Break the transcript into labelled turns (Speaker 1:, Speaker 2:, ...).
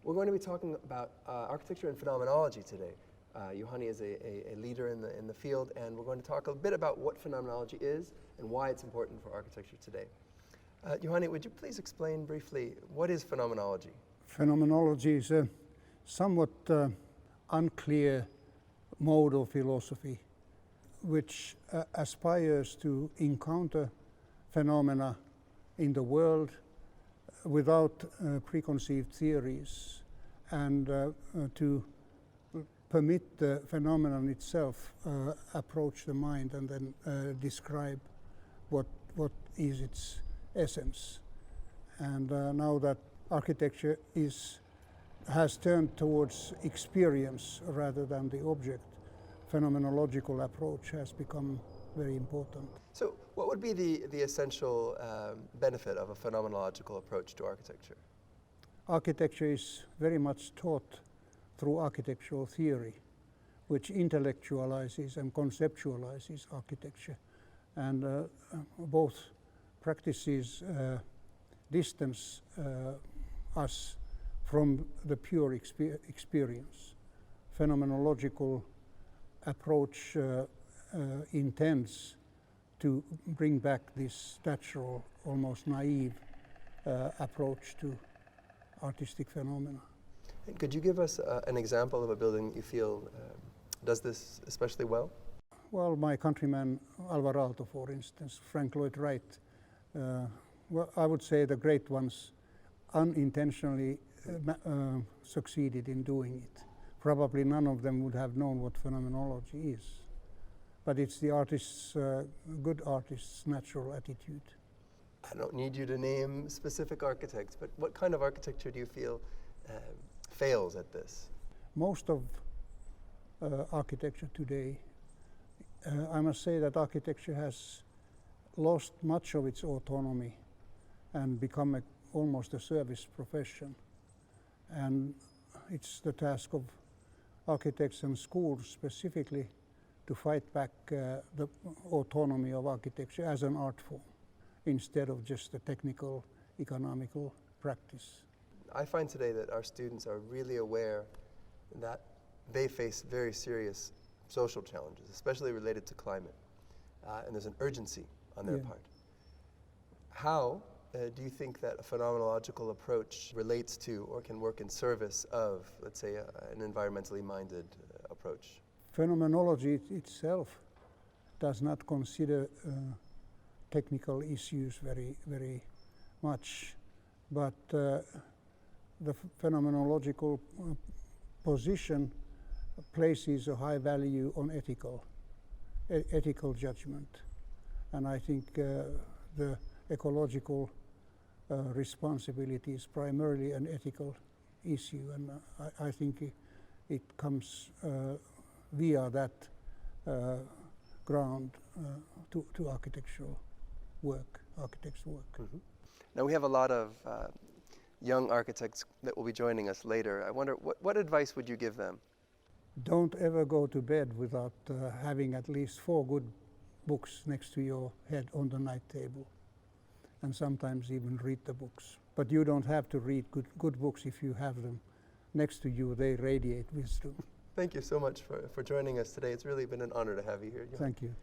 Speaker 1: We're going to be talking about architecture and phenomenology today. Juhani is a leader in the field, and we're going to talk a bit about what phenomenology is and why it's important for architecture today. Juhani, would you please explain briefly what is phenomenology?
Speaker 2: Phenomenology is a somewhat unclear mode of philosophy which aspires to encounter phenomena in the world without preconceived theories and to permit the phenomenon itself approach the mind and then describe what is its essence. And now that architecture has turned towards experience rather than the object, phenomenological approach has become very important.
Speaker 1: So what would be the essential benefit of a phenomenological approach to architecture?
Speaker 2: Architecture is very much taught through architectural theory, which intellectualizes and conceptualizes architecture. And both practices distance us from the pure experience. Phenomenological approach intends to bring back this natural, almost naive approach to artistic phenomena.
Speaker 1: And could you give us an example of a building that you feel does this especially well?
Speaker 2: Well, my countryman Alvarado, for instance, Frank Lloyd Wright, well, I would say the great ones unintentionally succeeded in doing it. Probably none of them would have known what phenomenology is. But it's the artist's, good artist's natural attitude.
Speaker 1: I don't need you to name specific architects, but what kind of architecture do you feel fails at this?
Speaker 2: Most of architecture today, I must say that architecture has lost much of its autonomy and become almost a service profession. And it's the task of architects and schools specifically to fight back the autonomy of architecture as an art form instead of just a technical, economical practice.
Speaker 1: I find today that our students are really aware that they face very serious social challenges, especially related to climate, and there's an urgency on their part. How do you think that a phenomenological approach relates to or can work in service of, let's say, an environmentally minded approach?
Speaker 2: Phenomenology itself does not consider technical issues very much, but the phenomenological position places a high value on ethical judgment. And I think the ecological responsibility is primarily an ethical issue, and I think it comes via that ground to architectural work, architects' work.
Speaker 1: Mm-hmm. Now we have a lot of young architects that will be joining us later. I wonder, what advice would you give them?
Speaker 2: Don't ever go to bed without having at least 4 good books next to your head on the night table, and sometimes even read the books. But you don't have to read good books if you have them next to you. They radiate wisdom.
Speaker 1: Thank you so much for joining us today. It's really been an honor to have you here.
Speaker 2: Thank you.